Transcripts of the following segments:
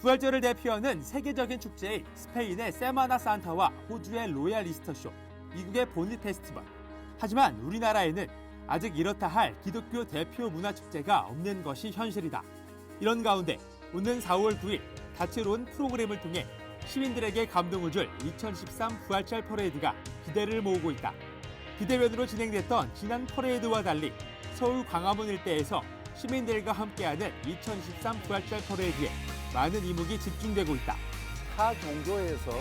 부활절을 대표하는 세계적인 축제인 스페인의 세마나 산타와 호주의 로얄 이스터쇼, 미국의 보니 페스티벌. 하지만 우리나라에는 아직 이렇다 할 기독교 대표 문화축제가 없는 것이 현실이다. 이런 가운데 오는 4월 9일 다채로운 프로그램을 통해 시민들에게 감동을 줄 2013 부활절 퍼레이드가 기대를 모으고 있다. 비대면으로 진행됐던 지난 퍼레이드와 달리 서울 광화문 일대에서 시민들과 함께하는 2013 부활절 퍼레이드에 많은 이목이 집중되고 있다. 타 종교에서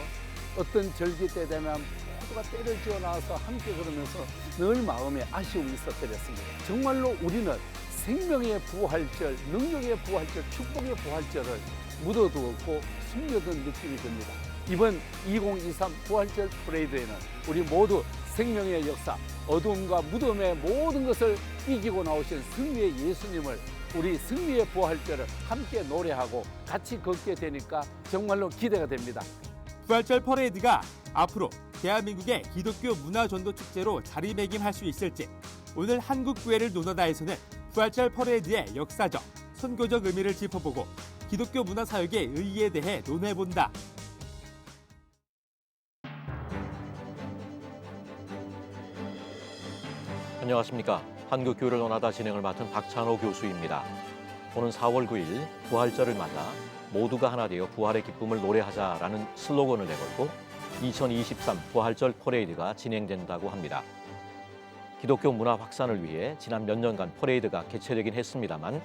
어떤 절기 때 되면 포도가 때려지어 나와서 함께 걸으면서 늘 마음에 아쉬움이 있었더랬습니다. 정말로 우리는 생명의 부활절, 능력의 부활절, 축복의 부활절을 묻어두었고 숨겨둔 느낌이 듭니다. 이번 2023 부활절 퍼레이드에는 우리 모두 생명의 역사, 어둠과 무덤의 모든 것을 이기고 나오신 승리의 예수님을, 우리 승리의 부활절을 함께 노래하고 같이 걷게 되니까 정말로 기대가 됩니다. 부활절 퍼레이드가 앞으로 대한민국의 기독교 문화전도축제로 자리매김할 수 있을지, 오늘 한국교회를 노나다에서는 부활절 퍼레이드의 역사적, 선교적 의미를 짚어보고 기독교 문화사역의 의의에 대해 논해본다. 안녕하십니까. 한국교회를 논하다 진행을 맡은 박찬호 교수입니다. 오는 4월 9일 부활절을 맞아 모두가 하나 되어 부활의 기쁨을 노래하자라는 슬로건을 내걸고 2023 부활절 퍼레이드가 진행된다고 합니다. 기독교 문화 확산을 위해 지난 몇 년간 퍼레이드가 개최되긴 했습니다만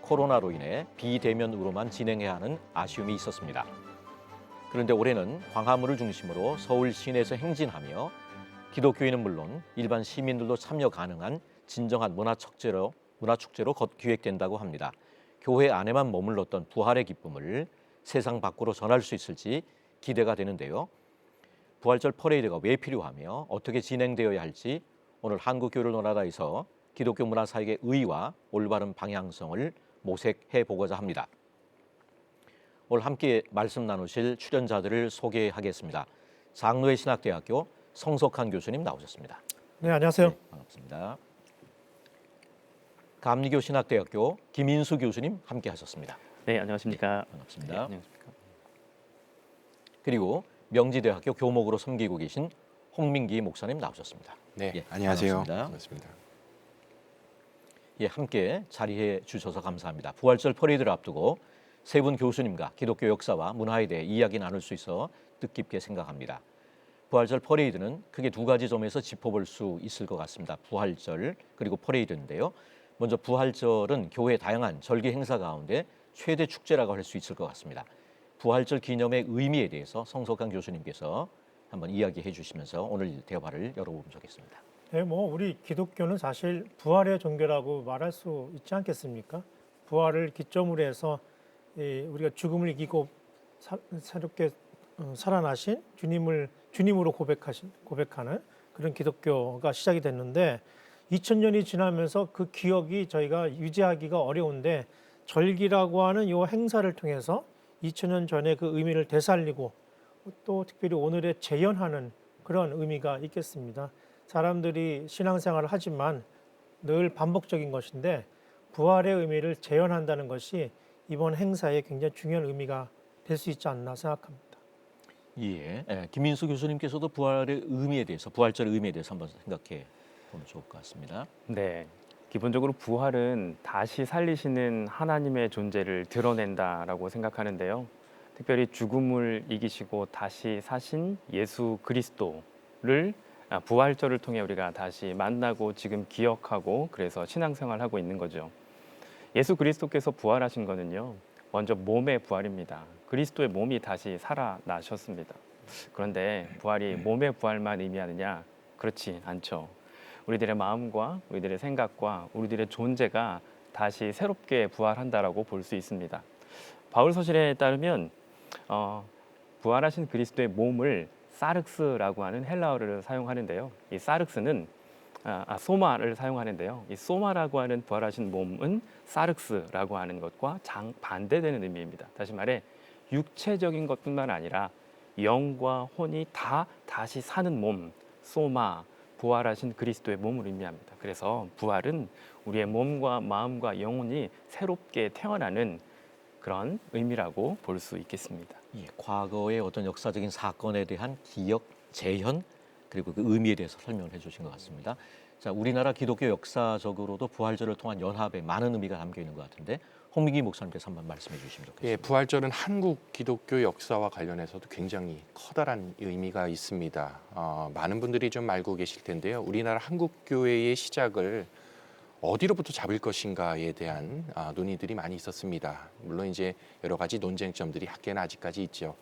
코로나로 인해 비대면으로만 진행해야 하는 아쉬움이 있었습니다. 그런데 올해는 광화문을 중심으로 서울 시내에서 행진하며 기독교인은 물론 일반 시민들도 참여 가능한 진정한 문화축제로 기획된다고 합니다. 교회 안에만 머물렀던 부활의 기쁨을 세상 밖으로 전할 수 있을지 기대가 되는데요. 부활절 퍼레이드가 왜 필요하며 어떻게 진행되어야 할지 오늘 한국교회를 논하다에서 기독교 문화사역의 의의와 올바른 방향성을 모색해 보고자 합니다. 오늘 함께 말씀 나누실 출연자들을 소개하겠습니다. 장로회 신학대학교 성석한 교수님 나오셨습니다. 네, 안녕하세요. 네, 반갑습니다. 감리교 신학대학교 김인수 교수님 함께 하셨습니다. 네, 안녕하십니까. 네, 반갑습니다. 네, 안녕하십니까. 그리고 명지대학교 교목으로 섬기고 계신 홍민기 목사님 나오셨습니다. 네, 예, 안녕하세요. 반갑습니다. 예, 함께 자리해 주셔서 감사합니다. 부활절 퍼레이드를 앞두고 세 분 교수님과 기독교 역사와 문화에 대해 이야기 나눌 수 있어 뜻깊게 생각합니다. 부활절 퍼레이드는 크게 두 가지 점에서 짚어볼 수 있을 것 같습니다. 부활절 그리고 퍼레이드인데요. 먼저 부활절은 교회의 다양한 절기 행사 가운데 최대 축제라고 할 수 있을 것 같습니다. 부활절 기념의 의미에 대해서 성석강 교수님께서 한번 이야기해 주시면서 오늘 대화를 열어보면 좋겠습니다. 네, 우리 기독교는 사실 부활의 종교라고 말할 수 있지 않겠습니까? 부활을 기점으로 해서 우리가 죽음을 이기고 새롭게 살아나신 주님으로 고백하는 그런 기독교가 시작이 됐는데 2000년이 지나면서 그 기억이 저희가 유지하기가 어려운데 절기라고 하는 이 행사를 통해서 2000년 전의 그 의미를 되살리고 또 특별히 오늘에 재현하는 그런 의미가 있겠습니다. 사람들이 신앙생활을 하지만 늘 반복적인 것인데 부활의 의미를 재현한다는 것이 이번 행사에 굉장히 중요한 의미가 될 수 있지 않나 생각합니다. 예, 김인수 교수님께서도 부활의 의미에 대해서, 부활절의 의미에 대해서 한번 생각해 보면 좋을 것 같습니다. 네, 기본적으로 부활은 다시 살리시는 하나님의 존재를 드러낸다라고 생각하는데요. 특별히 죽음을 이기시고 다시 사신 예수 그리스도를 부활절을 통해 우리가 다시 만나고 지금 기억하고 그래서 신앙생활하고 있는 거죠. 예수 그리스도께서 부활하신 거는요, 먼저 몸의 부활입니다. 그리스도의 몸이 다시 살아나셨습니다. 그런데 부활이 몸의 부활만 의미하느냐? 그렇지 않죠. 우리들의 마음과 우리들의 생각과 우리들의 존재가 다시 새롭게 부활한다라고 볼 수 있습니다. 바울 서신에 따르면 부활하신 그리스도의 몸을 사륵스라고 하는 헬라어를 사용하는데요. 이 사륵스는 소마를 사용하는데요. 이 소마라고 하는 부활하신 몸은 사륵스라고 하는 것과 반대되는 의미입니다. 다시 말해 육체적인 것뿐만 아니라 영과 혼이 다 다시 사는 몸, 소마, 부활하신 그리스도의 몸을 의미합니다. 그래서 부활은 우리의 몸과 마음과 영혼이 새롭게 태어나는 그런 의미라고 볼 수 있겠습니다. 예, 과거의 어떤 역사적인 사건에 대한 기억, 재현 그리고 그 의미에 대해서 설명을 해주신 것 같습니다. 자, 우리나라 기독교 역사적으로도 부활절을 통한 연합에 많은 의미가 담겨 있는 것 같은데 홍민기 목사님께서 한번 말씀해 주시면 좋겠습니다. 예, 부활절은 한국 기독교 역사와 관련해서도 굉장히 커다란 의미가 있습니다. 많은 분들이 좀 알고 계실 텐데요. 우리나라 한국교회의 시작을 어디로부터 잡을 것인가에 대한 논의들이 많이 있었습니다. 물론 이제 여러 가지 논쟁점들이 학계는 아직까지 있죠.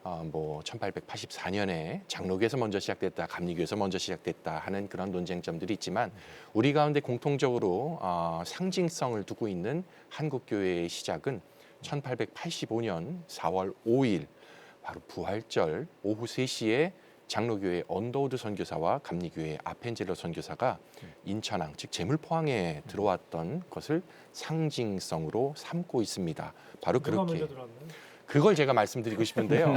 1884년에 장로교에서 먼저 시작됐다, 감리교에서 먼저 시작됐다 하는 그런 논쟁점들이 있지만 우리 가운데 공통적으로 상징성을 두고 있는 한국교회의 시작은 1885년 4월 5일 바로 부활절 오후 3시에 장로교회 언더우드 선교사와 감리교회 아펜젤러 선교사가 인천항 즉 제물포항에 들어왔던 것을 상징성으로 삼고 있습니다. 바로 누가 그렇게 먼저 들어왔나요? 그걸 제가 말씀드리고 싶은데요.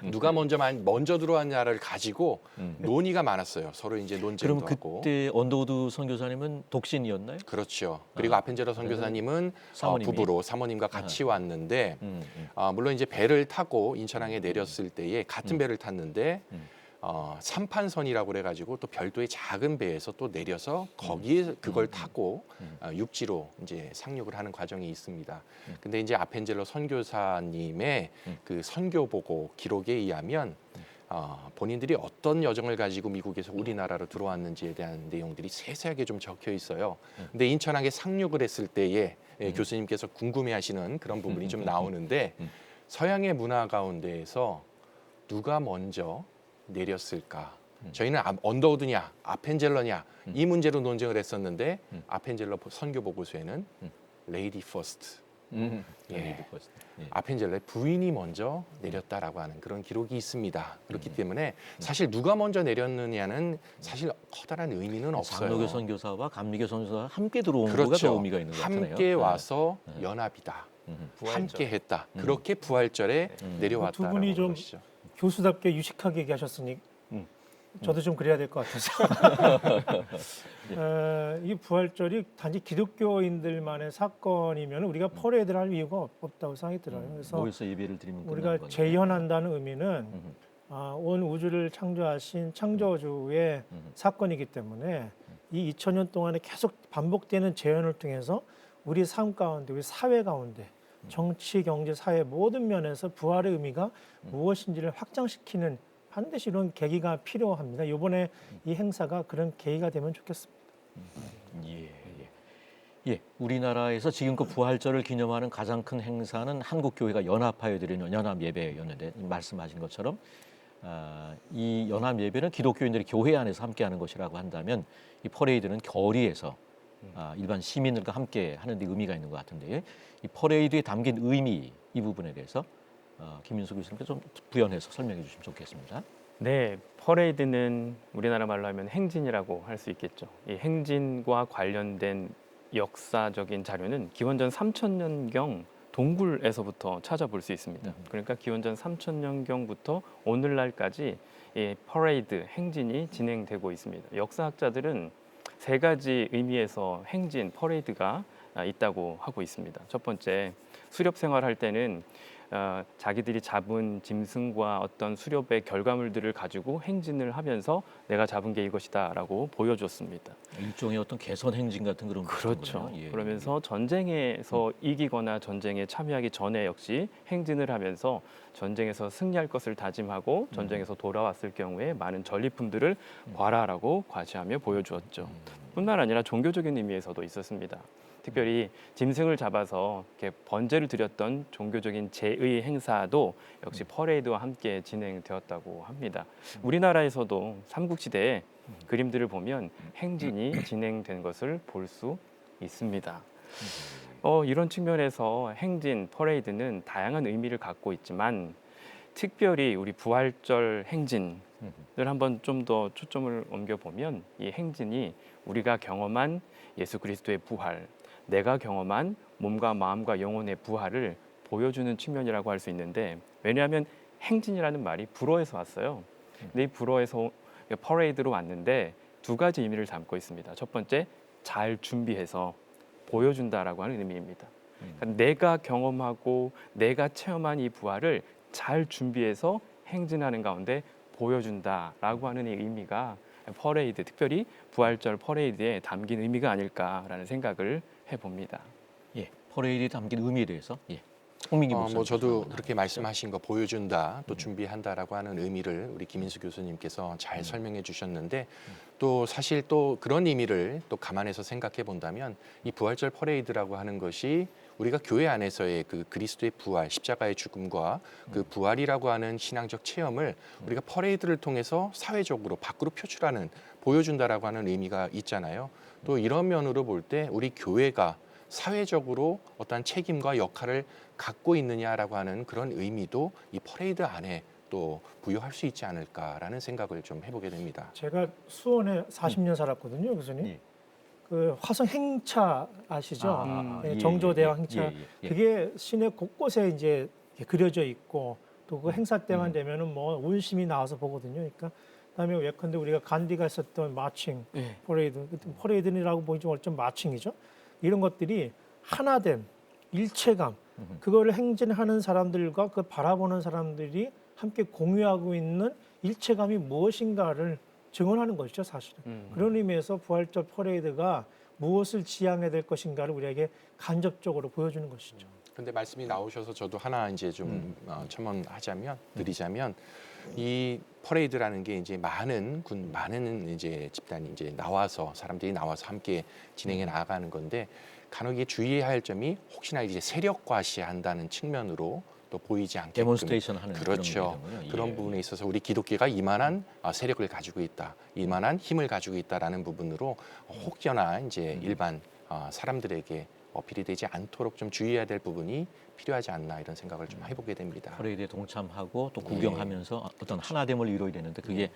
누가 먼저 들어왔냐를 가지고 논의가 많았어요. 서로 이제 논쟁도 그럼 하고. 그때 언더우드 선교사님은 독신이었나요? 그렇죠. 그리고 아펜젤러 선교사님은 사모님이? 부부로 사모님과 같이 왔는데 물론 이제 배를 타고 인천항에 내렸을 때에 같은 배를 탔는데 삼판선이라고 그래가지고 또 별도의 작은 배에서 또 내려서 거기에 그걸 타고 육지로 이제 상륙을 하는 과정이 있습니다. 근데 이제 아펜젤러 선교사님의 그 선교 보고 기록에 의하면 본인들이 어떤 여정을 가지고 미국에서 우리나라로 들어왔는지에 대한 내용들이 세세하게 좀 적혀 있어요. 근데 인천항에 상륙을 했을 때에 교수님께서 궁금해하시는 그런 부분이 좀 나오는데 서양의 문화 가운데에서 누가 먼저 내렸을까? 저희는 언더우드냐, 아펜젤러냐 이 문제로 논쟁을 했었는데 아펜젤러 선교 보고서에는 레이디 퍼스트, 아펜젤러의 부인이 먼저 내렸다라고 하는 그런 기록이 있습니다. 그렇기 때문에 사실 누가 먼저 내렸느냐는 사실 커다란 의미는 없어요. 장로교 선교사와 감리교 선교사가 함께 들어온 거가 그렇죠. 더 의미가 있는 것 같네요. 함께 와서 연합이다. 함께 했다. 그렇게 부활절에 두 내려왔다라고 분이 하는 좀 것이죠. 교수답게 유식하게 얘기하셨으니 저도 좀 그래야 될 것 같아서 이 부활절이 단지 기독교인들만의 사건이면 우리가 퍼레이드를 할 이유가 없다고 생각이 들어요. 그래서 모여서 예배를 드리면 우리가 끝나는 거니까. 재현한다는 의미는 온 우주를 창조하신 창조주의 사건이기 때문에 이 2000년 동안에 계속 반복되는 재현을 통해서 우리 삶 가운데, 우리 사회 가운데 정치, 경제, 사회 모든 면에서 부활의 의미가 무엇인지를 확장시키는 반드시 이런 계기가 필요합니다. 이번에 이 행사가 그런 계기가 되면 좋겠습니다. 예, 우리나라에서 지금껏 부활절을 기념하는 가장 큰 행사는 한국교회가 연합하여 드리는 연합 예배였는데 말씀하신 것처럼 이 연합 예배는 기독교인들이 교회 안에서 함께하는 것이라고 한다면 이 퍼레이드는 거리에서 일반 시민들과 함께 하는 데 의미가 있는 것 같은데 이 퍼레이드에 담긴 의미 이 부분에 대해서 김윤수 교수님께 좀 부연해서 설명해 주시면 좋겠습니다. 네, 퍼레이드는 우리나라 말로 하면 행진이라고 할 수 있겠죠. 이 행진과 관련된 역사적인 자료는 기원전 3000년경 동굴에서부터 찾아볼 수 있습니다. 그러니까 기원전 3000년경부터 오늘날까지 이 퍼레이드, 행진이 진행되고 있습니다. 역사학자들은 세 가지 의미에서 행진, 퍼레이드가 있다고 하고 있습니다. 첫 번째, 수렵 생활할 때는 자기들이 잡은 짐승과 어떤 수렵의 결과물들을 가지고 행진을 하면서 내가 잡은 게 이것이다라고 보여줬습니다. 일종의 어떤 개선 행진 같은 그런 그렇죠. 거군요. 예. 그러면서 전쟁에서 이기거나 전쟁에 참여하기 전에 역시 행진을 하면서 전쟁에서 승리할 것을 다짐하고 전쟁에서 돌아왔을 경우에 많은 전리품들을 과라라고 과시하며 보여주었죠. 뿐만 아니라 종교적인 의미에서도 있었습니다. 특별히 짐승을 잡아서 이렇게 번제를 드렸던 종교적인 제의 행사도 역시 퍼레이드와 함께 진행되었다고 합니다. 우리나라에서도 삼국시대에 그림들을 보면 행진이 진행된 것을 볼 수 있습니다. 이런 측면에서 행진, 퍼레이드는 다양한 의미를 갖고 있지만 특별히 우리 부활절 행진을 한번 좀 더 초점을 옮겨보면 이 행진이 우리가 경험한 예수 그리스도의 부활, 내가 경험한 몸과 마음과 영혼의 부활을 보여주는 측면이라고 할 수 있는데 왜냐하면 행진이라는 말이 불어에서 왔어요. 근데 이 불어에서 퍼레이드로 왔는데 두 가지 의미를 담고 있습니다. 첫 번째, 잘 준비해서 보여준다라고 하는 의미입니다. 그러니까 내가 경험하고 내가 체험한 이 부활을 잘 준비해서 행진하는 가운데 보여준다라고 하는 이 의미가 퍼레이드, 특별히 부활절 퍼레이드에 담긴 의미가 아닐까라는 생각을 해봅니다. 예, 퍼레이드에 담긴 의미에 대해서 홍민기 목사님. 뭐 저도 그렇게 말씀하신 거 보여준다, 또 준비한다라고 하는 의미를 우리 김인수 교수님께서 잘 설명해 주셨는데 또 사실 또 그런 의미를 또 감안해서 생각해 본다면 이 부활절 퍼레이드라고 하는 것이 우리가 교회 안에서의 그 그리스도의 부활, 십자가의 죽음과 그 부활이라고 하는 신앙적 체험을 우리가 퍼레이드를 통해서 사회적으로 밖으로 표출하는, 보여준다라고 하는 의미가 있잖아요. 또 이런 면으로 볼 때 우리 교회가 사회적으로 어떠한 책임과 역할을 갖고 있느냐라고 하는 그런 의미도 이 퍼레이드 안에 또 부여할 수 있지 않을까라는 생각을 좀 해보게 됩니다. 제가 수원에 40년 살았거든요, 교수님. 예. 그 화성 행차 아시죠? 예, 정조대왕 예, 행차. 예, 예. 그게 시내 곳곳에 이제 이렇게 그려져 있고 또 그 행사 때만 되면은 뭐 온심이 나와서 보거든요. 그러니까 그다음에 예컨대 우리가 간디가 했었던 마칭 예. 퍼레이드, 퍼레이드라고 보기 좀 마칭이죠. 이런 것들이 하나됨, 일체감, 그거를 행진하는 사람들과 그 바라보는 사람들이 함께 공유하고 있는 일체감이 무엇인가를 증언하는 것이죠, 사실은. 그런 의미에서 부활절 퍼레이드가 무엇을 지향해야 될 것인가를 우리에게 간접적으로 보여주는 것이죠. 근데 말씀이 나오셔서 저도 하나 이제 좀 첨언하자면, 드리자면, 이 퍼레이드라는 게 이제 많은 이제 집단이 이제 나와서, 사람들이 나와서 함께 진행해 나가는 건데, 간혹 이게 주의해야 할 점이 혹시나 이제 세력과시한다는 측면으로 또 보이지 않게끔, 데몬스트레이션 하는 그렇죠. 그런 그런 예. 부분에 있어서 우리 기독교가 이만한 세력을 가지고 있다, 이만한 힘을 가지고 있다라는 부분으로 혹여나 이제 일반 사람들에게 어필이 되지 않도록 좀 주의해야 될 부분이 필요하지 않나, 이런 생각을 좀 해보게 됩니다. 퍼레이드에 동참하고 또 구경하면서 어떤 하나됨을 이루어야 되는데 그게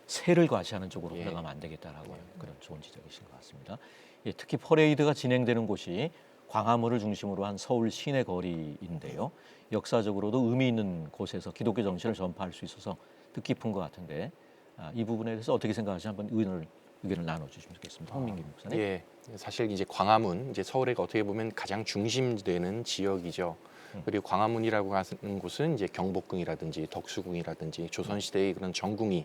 세를 과시하는 쪽으로 예. 흘러가면 안 되겠다라고 그런 좋은 지적이신 것 같습니다. 예, 특히 퍼레이드가 진행되는 곳이 광화문을 중심으로 한 서울 시내 거리인데요. 역사적으로도 의미 있는 곳에서 기독교 정신을 전파할 수 있어서 뜻깊은 것 같은데 이 부분에 대해서 어떻게 생각하시는지 한번 의견을 나눠주시면 좋겠습니다. 홍민기 목사님. 예, 사실 이제 광화문, 이제 서울의 어떻게 보면 가장 중심되는 지역이죠. 그리고 광화문이라고 하는 곳은 이제 경복궁이라든지 덕수궁이라든지 조선시대의 그런 정궁이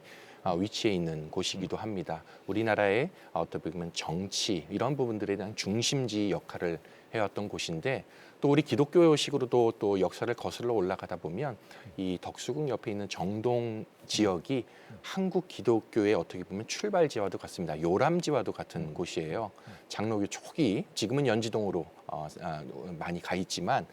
위치해 있는 곳이기도 합니다. 우리나라의 어떻게 보면 정치, 이런 부분들에 대한 중심지 역할을 해왔던 곳인데, 또 우리 기독교식으로도 또 역사를 거슬러 올라가다 보면 이 덕수궁 옆에 있는 정동 지역이 한국 기독교의 어떻게 보면 출발지와도 같습니다. 요람지와도 같은 곳이에요. 장로교 초기, 지금은 연지동으로 많이 가 있지만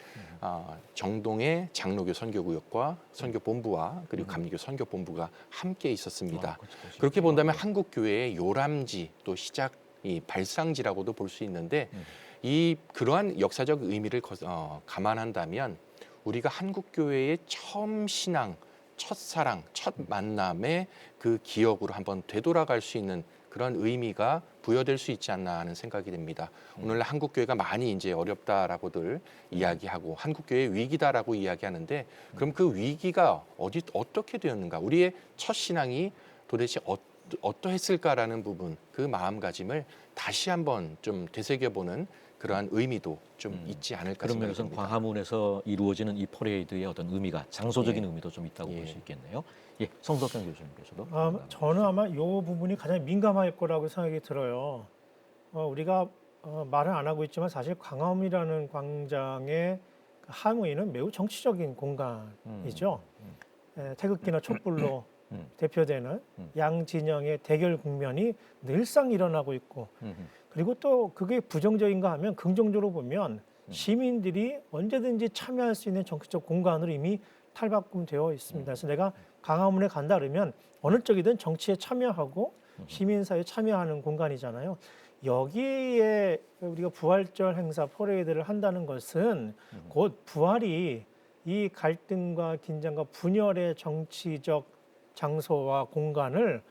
정동의 장로교 선교구역과 선교본부와 그리고 감리교 선교본부가 함께 있었습니다. 그렇게 본다면 한국 교회의 요람지, 또 시작, 이 발상지라고도 볼 수 있는데, 이 그러한 역사적 의미를 감안한다면 우리가 한국 교회의 처음 신앙, 첫사랑, 첫 만남의 그 기억으로 한번 되돌아갈 수 있는 그런 의미가 부여될 수 있지 않나 하는 생각이 됩니다. 오늘날 한국 교회가 많이 이제 어렵다라고들 이야기하고 한국 교회의 위기다라고 이야기하는데, 그럼 그 위기가 어떻게 되었는가? 우리의 첫 신앙이 도대체 어떠했을까라는 부분, 그 마음가짐을 다시 한번 좀 되새겨보는 그러한 의미도 좀 있지 않을까 그런 생각이 면에서는 듭니다. 광화문에서 이루어지는 이 퍼레이드의 어떤 의미가, 장소적인 예. 의미도 좀 있다고 예. 볼 수 있겠네요. 예, 성덕경 교수님께서도. 저는 아마 이 부분이 가장 민감할 거라고 생각이 들어요. 우리가 말은 안 하고 있지만 사실 광화문이라는 광장의 함의는 매우 정치적인 공간이죠. 태극기나 촛불로 대표되는 양 진영의 대결 국면이 늘상 일어나고 있고, 그리고 또 그게 부정적인가 하면 긍정적으로 보면 시민들이 언제든지 참여할 수 있는 정치적 공간으로 이미 탈바꿈되어 있습니다. 그래서 내가 광화문에 간다 그러면 어느 쪽이든 정치에 참여하고 시민사회에 참여하는 공간이잖아요. 여기에 우리가 부활절 행사 퍼레이드를 한다는 것은 곧 부활이 이 갈등과 긴장과 분열의 정치적 장소와 공간을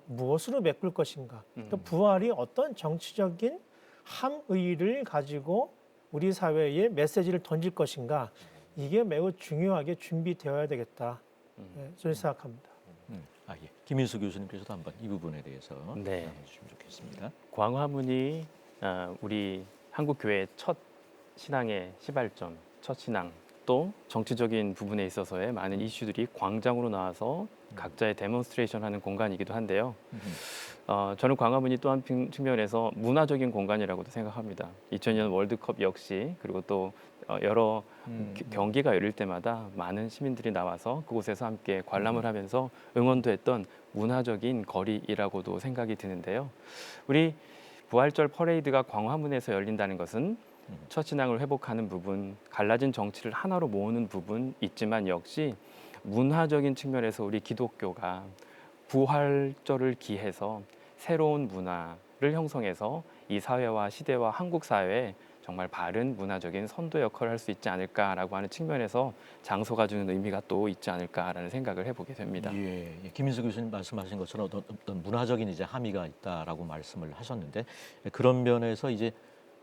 무엇으로 메꿀 것인가, 또 부활이 어떤 정치적인 함의를 가지고 우리 사회에 메시지를 던질 것인가, 이게 매우 중요하게 준비되어야 되겠다, 저는 생각합니다. 예. 김인수 교수님께서도 한번 이 부분에 대해서 네. 나눠주시면 좋겠습니다. 광화문이 우리 한국 교회의 첫 신앙의 시발점, 첫 신앙, 또 정치적인 부분에 있어서의 많은 이슈들이 광장으로 나와서 각자의 데몬스트레이션 하는 공간이기도 한데요. 저는 광화문이 또 한 측면에서 문화적인 공간이라고도 생각합니다. 2002년 월드컵 역시 그리고 또 여러 경기가 열릴 때마다 많은 시민들이 나와서 그곳에서 함께 관람을 하면서 응원도 했던 문화적인 거리이라고도 생각이 드는데요. 우리 부활절 퍼레이드가 광화문에서 열린다는 것은 첫 신앙을 회복하는 부분, 갈라진 정치를 하나로 모으는 부분 있지만 역시 문화적인 측면에서 우리 기독교가 부활절을 기해서 새로운 문화를 형성해서 이 사회와 시대와 한국 사회에 정말 바른 문화적인 선도 역할을 할 수 있지 않을까라고 하는 측면에서 장소가 주는 의미가 또 있지 않을까라는 생각을 해보게 됩니다. 예, 김인수 교수님 말씀하신 것처럼 어떤 문화적인 이제 함의가 있다라고 말씀을 하셨는데 그런 면에서 이제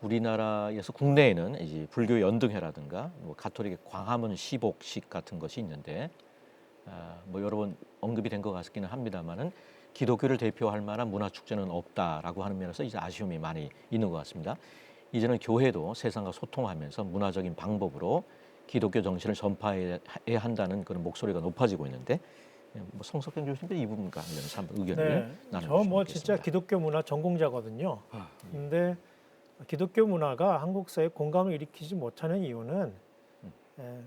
우리나라에서 국내에는 이제 불교 연등회라든가 뭐 가톨릭의 광화문 시복식 같은 것이 있는데 뭐 여러 번 언급이 된 것 같기는 합니다만은 기독교를 대표할 만한 문화 축제는 없다라고 하는 면에서 이제 아쉬움이 많이 있는 것 같습니다. 이제는 교회도 세상과 소통하면서 문화적인 방법으로 기독교 정신을 전파해야 한다는 그런 목소리가 높아지고 있는데 뭐 성석경 교수님도 이 부분 관련해서 한번 의견을 나눠주시면 저 뭐 진짜 좋겠습니다. 기독교 문화 전공자거든요. 근데 기독교 문화가 한국 사회에 공감을 일으키지 못하는 이유는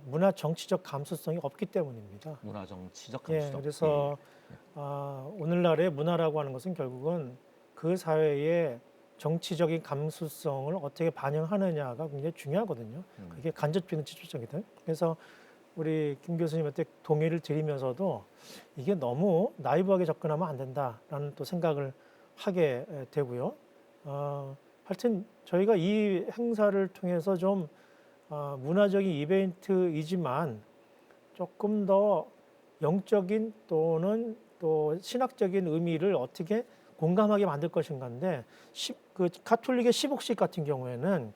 문화 정치적 감수성이 없기 때문입니다. 문화 정치적 예, 감수성. 그래서 오늘날의 문화라고 하는 것은 결국은 그 사회의 정치적인 감수성을 어떻게 반영하느냐가 굉장히 중요하거든요. 그게 간접적인 직접적이든. 그래서 우리 김 교수님한테 동의를 드리면서도 이게 너무 나이브하게 접근하면 안 된다라는 또 생각을 하게 되고요. 하여튼 저희가 이 행사를 통해서 좀 문화적인 이벤트이지만 조금 더 영적인 또는 또 신학적인 의미를 어떻게 공감하게 만들 것인가인데 그 가톨릭의 시복식 같은 경우에는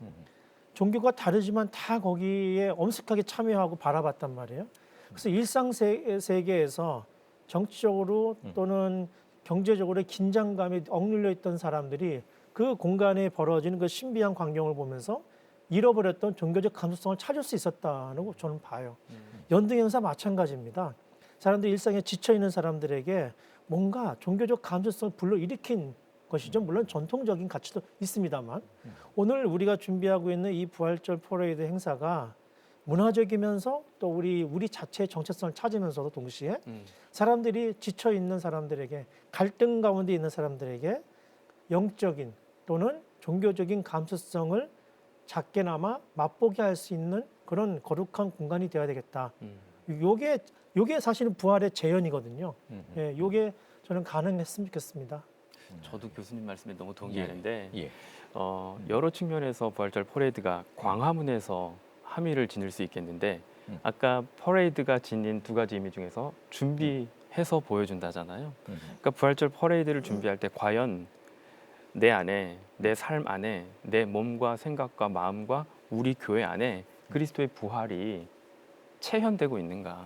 종교가 다르지만 다 거기에 엄숙하게 참여하고 바라봤단 말이에요. 그래서 일상 세계에서 정치적으로 또는 경제적으로 긴장감이 억눌려 있던 사람들이 그 공간에 벌어지는 그 신비한 광경을 보면서 잃어버렸던 종교적 감수성을 찾을 수 있었다는 거 저는 봐요. 연등 행사 마찬가지입니다. 사람들이 일상에 지쳐 있는 사람들에게 뭔가 종교적 감수성을 불러일으킨 것이죠. 물론 전통적인 가치도 있습니다만 오늘 우리가 준비하고 있는 이 부활절 퍼레이드 행사가 문화적이면서 또 우리 자체의 정체성을 찾으면서도 동시에 사람들이 지쳐 있는 사람들에게 갈등 가운데 있는 사람들에게 영적인 또는 종교적인 감수성을 작게나마 맛보게 할 수 있는 그런 거룩한 공간이 되어야 되겠다. 요게 사실은 부활의 재현이거든요. 예, 요게 저는 가능했으면 좋겠습니다. 저도 교수님 말씀에 너무 동의하는데 예. 여러 측면에서 부활절 퍼레이드가 광화문에서 함의를 지닐 수 있겠는데 아까 퍼레이드가 지닌 두 가지 의미 중에서 준비해서 보여준다잖아요. 그러니까 부활절 퍼레이드를 준비할 때 과연 내 안에, 내 삶 안에, 내 몸과 생각과 마음과 우리 교회 안에 그리스도의 부활이 체현되고 있는가.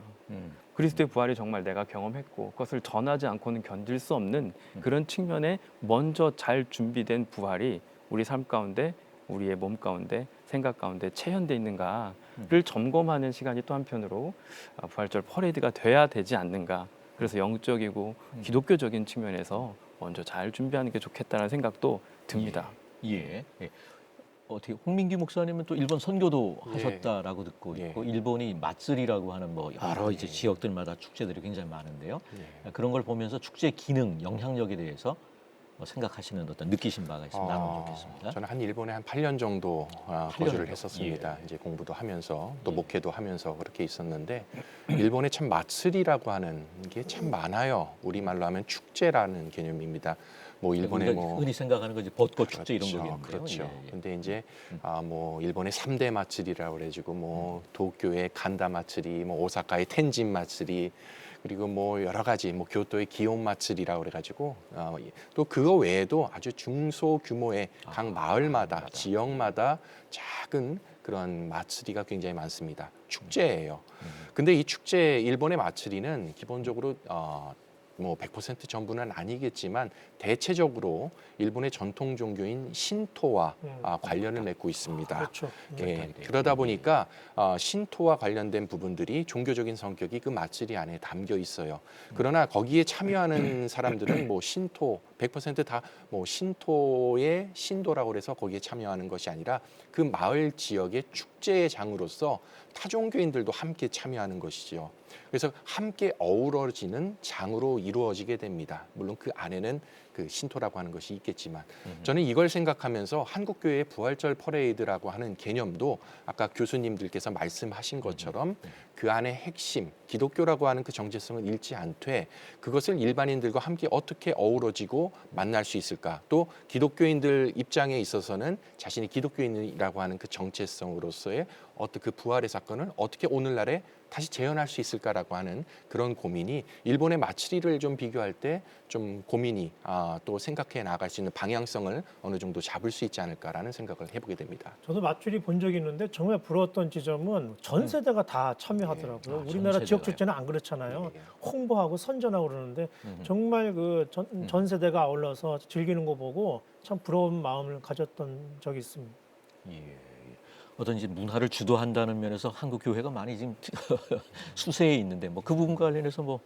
그리스도의 부활이 정말 내가 경험했고 그것을 전하지 않고는 견딜 수 없는 그런 측면에 먼저 잘 준비된 부활이 우리 삶 가운데, 우리의 몸 가운데, 생각 가운데 체현돼 있는가를 점검하는 시간이 또 한편으로 부활절 퍼레이드가 돼야 되지 않는가. 그래서 영적이고 기독교적인 측면에서 먼저 잘 준비하는 게 좋겠다는 생각도 듭니다. 예. 어떻게 홍민기 목사님은 또 일본 선교도 예. 하셨다라고 듣고 예. 있고 일본이 마쓰리라고 하는 뭐 여러 이제 지역들마다 축제들이 굉장히 많은데요. 그런 걸 보면서 축제 기능, 영향력에 대해서 뭐 생각하시는 어떤 느끼신 바가 있으면 나누면 좋겠습니다. 저는 한 일본에 한 8년 정도 거주를 년이요? 했었습니다. 예. 이제 공부도 하면서 또 예. 목회도 하면서 그렇게 있었는데 일본에 참 마쓰리라고 하는 게 참 많아요. 우리말로 하면 축제라는 개념입니다. 뭐 일본에 우리가 뭐 흔히 생각하는 거 이제 벚꽃 축제 이런 그렇죠, 거겠는데요. 그렇죠. 예, 예. 근데 이제 뭐 일본의 3대 마츠리라고 그래가지고 뭐 도쿄의 간다 마츠리, 뭐 오사카의 텐진 마츠리, 그리고 뭐 여러 가지 뭐 교토의 기온 마츠리라고 그래가지고 또 그거 외에도 아주 중소 규모의 각 마을마다 지역마다 작은 그런 마츠리가 굉장히 많습니다. 축제예요. 근데 이 축제 일본의 마츠리는 기본적으로 뭐 100% 전부는 아니겠지만 대체적으로 일본의 전통 종교인 신토와 관련을 맺고 있습니다. 그렇죠. 예, 그러다 보니까 신토와 관련된 부분들이 종교적인 성격이 그 마쓰리 안에 담겨 있어요. 그러나 거기에 참여하는 사람들은 뭐 신토 100% 다 뭐 신토의 신도라고 해서 거기에 참여하는 것이 아니라 그 마을 지역의 축제의 장으로서 타종교인들도 함께 참여하는 것이죠. 그래서 함께 어우러지는 장으로 이루어지게 됩니다. 물론 그 안에는 그 신토라고 하는 것이 있겠지만 저는 이걸 생각하면서 한국교회의 부활절 퍼레이드라고 하는 개념도 아까 교수님들께서 말씀하신 것처럼 그 안의 핵심, 기독교라고 하는 그 정체성을 잃지 않되 그것을 일반인들과 함께 어떻게 어우러지고 만날 수 있을까? 또 기독교인들 입장에 있어서는 자신이 기독교인이라고 하는 그 정체성으로서의 어떤 그 부활의 사건을 어떻게 오늘날에 다시 재현할 수 있을까라고 하는 그런 고민이 일본의 마츠리를 좀 비교할 때 좀 고민이 또 생각해 나갈 수 있는 방향성을 어느 정도 잡을 수 있지 않을까라는 생각을 해보게 됩니다. 저도 맞추리 본 적이 있는데 정말 부러웠던 지점은 전 세대가 다 참여하더라고요. 전 우리나라 세대가요? 지역 축제는 안 그렇잖아요. 예. 홍보하고 선전하고 그러는데 정말 그 전 세대가 아울러서 즐기는 거 보고 참 부러운 마음을 가졌던 적이 있습니다. 예. 어떤 이제 문화를 주도한다는 면에서 한국 교회가 많이 지금 수세에 있는데 뭐 그 부분과 관련해서 뭐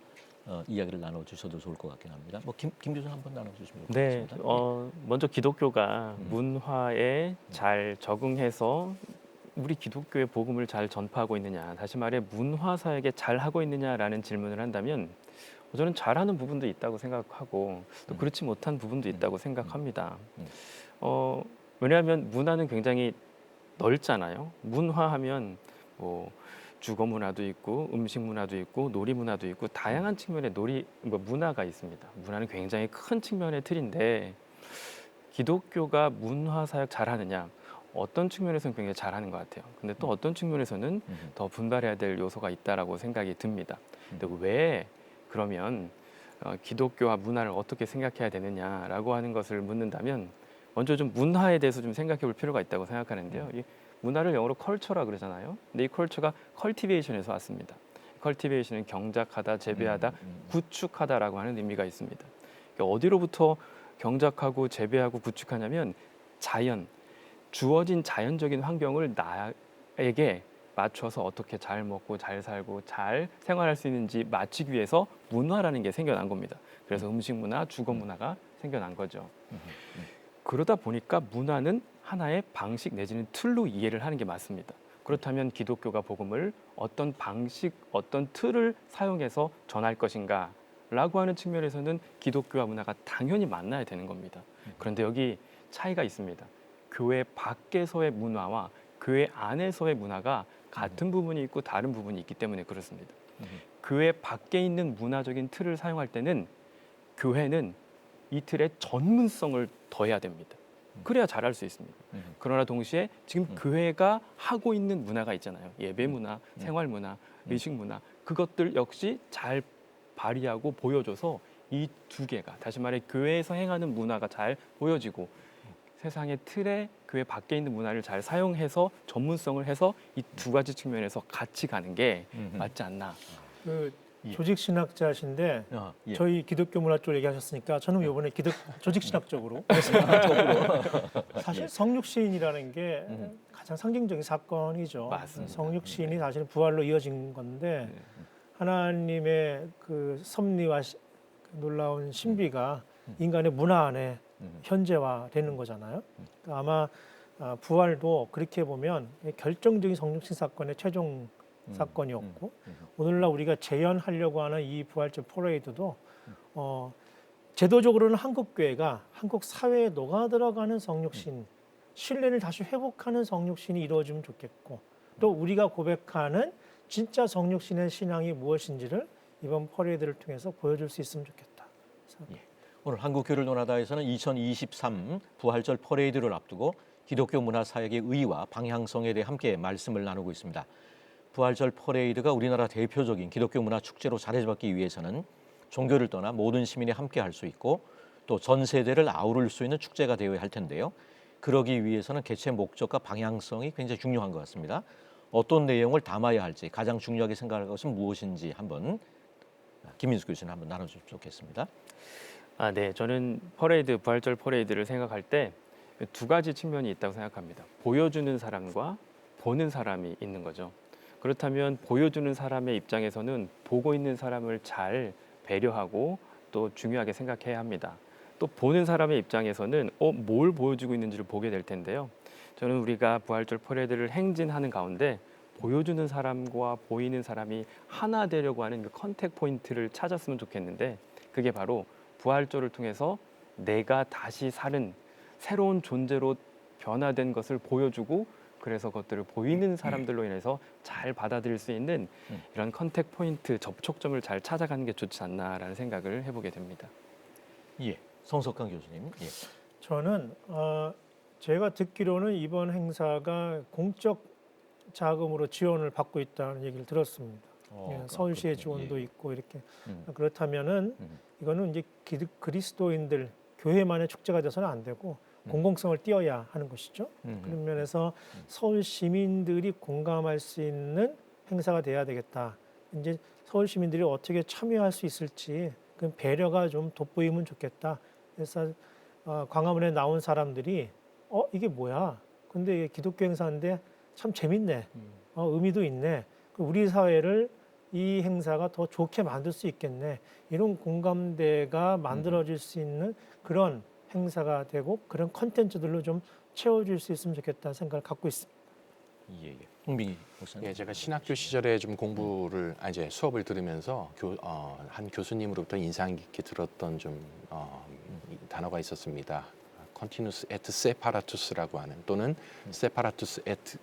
이야기를 나눠주셔도 좋을 것 같긴 합니다. 뭐 김 교수 한번 나눠주시면 네, 좋겠습니다. 먼저 기독교가 문화에 잘 적응해서 우리 기독교의 복음을 잘 전파하고 있느냐, 다시 말해 문화 사역에 잘 하고 있느냐라는 질문을 한다면 저는 잘하는 부분도 있다고 생각하고 또 그렇지 못한 부분도 있다고 생각합니다. 왜냐하면 문화는 굉장히 넓잖아요. 문화하면 뭐 주거 문화도 있고 음식 문화도 있고 놀이 문화도 있고 다양한 측면의 문화가 있습니다. 문화는 굉장히 큰 측면의 틀인데 기독교가 문화 사역 잘하느냐? 어떤 측면에서는 굉장히 잘하는 것 같아요. 근데 또 어떤 측면에서는 더 분발해야 될 요소가 있다라고 생각이 듭니다. 근데 왜 그러면 기독교와 문화를 어떻게 생각해야 되느냐라고 하는 것을 묻는다면 먼저 좀 문화에 대해서 좀 생각해 볼 필요가 있다고 생각하는데요. 이 문화를 영어로 컬처라 그러잖아요. 근데 이 컬처가 컬티베이션에서 왔습니다. 컬티베이션은 경작하다, 재배하다, 구축하다라고 하는 의미가 있습니다. 그러니까 어디로부터 경작하고 재배하고 구축하냐면 자연, 주어진 자연적인 환경을 나에게 맞춰서 어떻게 잘 먹고 잘 살고 잘 생활할 수 있는지 맞추기 위해서 문화라는 게 생겨난 겁니다. 그래서 음식 문화, 주거 문화가 생겨난 거죠. 그러다 보니까 문화는 하나의 방식 내지는 틀로 이해를 하는 게 맞습니다. 그렇다면 기독교가 복음을 어떤 방식, 어떤 틀을 사용해서 전할 것인가 라고 하는 측면에서는 기독교와 문화가 당연히 만나야 되는 겁니다. 그런데 여기 차이가 있습니다. 교회 밖에서의 문화와 교회 안에서의 문화가 같은 부분이 있고 다른 부분이 있기 때문에 그렇습니다. 교회 밖에 있는 문화적인 틀을 사용할 때는 교회는 이 틀에 전문성을 더해야 됩니다. 그래야 잘할 수 있습니다. 그러나 동시에 지금 교회가 하고 있는 문화가 있잖아요. 예배 문화, 생활 문화, 의식 문화, 그것들 역시 잘 발휘하고 보여줘서 이 두 개가, 다시 말해 교회에서 행하는 문화가 잘 보여지고 세상의 틀에 교회 밖에 있는 문화를 잘 사용해서 전문성을 해서 이 두 가지 측면에서 같이 가는 게 맞지 않나. 그 조직 신학자신데 예. 저희 기독교 문화 쪽 얘기하셨으니까 저는 이번에 조직 신학적으로 사실 성육신이라는 게 가장 상징적인 사건이죠. 맞습니다. 성육신이 사실 부활로 이어진 건데 하나님의 그 섭리와 그 놀라운 신비가 인간의 문화 안에 현재화되는 거잖아요. 그러니까 아마 부활도 그렇게 보면 결정적인 성육신 사건의 최종 사건이었고 오늘날 우리가 재현하려고 하는 이 부활절 퍼레이드도 제도적으로는 한국 교회가 한국 사회에 녹아들어가는 성육신, 신뢰를 다시 회복하는 성육신이 이루어지면 좋겠고 또 우리가 고백하는 진짜 성육신의 신앙이 무엇인지를 이번 퍼레이드를 통해서 보여줄 수 있으면 좋겠다. 오늘 한국교를 논하다에서는 2023 부활절 퍼레이드를 앞두고 기독교 문화 사역의 의의와 방향성에 대해 함께 말씀을 나누고 있습니다. 부활절 퍼레이드가 우리나라 대표적인 기독교 문화 축제로 자리잡기 위해서는 종교를 떠나 모든 시민이 함께 할 수 있고 또 전 세대를 아우를 수 있는 축제가 되어야 할 텐데요. 그러기 위해서는 개최 목적과 방향성이 굉장히 중요한 것 같습니다. 어떤 내용을 담아야 할지 가장 중요하게 생각할 것은 무엇인지 한번 김민수 교수님 한번 나눠주시면 좋겠습니다. 네, 저는 퍼레이드, 부활절 퍼레이드를 생각할 때 두 가지 측면이 있다고 생각합니다. 보여주는 사람과 보는 사람이 있는 거죠. 그렇다면 보여주는 사람의 입장에서는 보고 있는 사람을 잘 배려하고 또 중요하게 생각해야 합니다. 또 보는 사람의 입장에서는 뭘 보여주고 있는지를 보게 될 텐데요. 저는 우리가 부활절 퍼레이드를 행진하는 가운데 보여주는 사람과 보이는 사람이 하나 되려고 하는 그 컨택 포인트를 찾았으면 좋겠는데, 그게 바로 부활절을 통해서 내가 다시 사는 새로운 존재로 변화된 것을 보여주고, 그래서 그것들을 보이는 사람들로 인해서 잘 받아들일 수 있는 이런 컨택 포인트, 접촉점을 잘 찾아가는 게 좋지 않나라는 생각을 해보게 됩니다. 예, 성석강 교수님. 예. 저는 제가 듣기로는 이번 행사가 공적 자금으로 지원을 받고 있다는 얘기를 들었습니다. 서울시의 지원도 있고 이렇게. 그렇다면은 이거는 이제 그리스도인들 교회만의 축제가 돼서는 안 되고 공공성을 띄어야 하는 것이죠. 그런 면에서 서울 시민들이 공감할 수 있는 행사가 돼야 되겠다. 이제 서울 시민들이 어떻게 참여할 수 있을지 그 배려가 좀 돋보이면 좋겠다. 그래서 광화문에 나온 사람들이 이게 뭐야? 근데 이게 기독교 행사인데 참 재밌네. 의미도 있네. 우리 사회를 이 행사가 더 좋게 만들 수 있겠네. 이런 공감대가 만들어질 수 있는 그런 행사가 되고 그런 컨텐츠들로 좀 채워줄 수 있으면 좋겠다는 생각을 갖고 있습니다. 예. 홍빈기 목사님. 예, 제가 신학교 시절에 좀 공부를 이제 수업을 들으면서 한 교수님으로부터 인상 깊게 들었던 좀 단어가 있었습니다. Continuous et separatus라고 하는, 또는 separatus et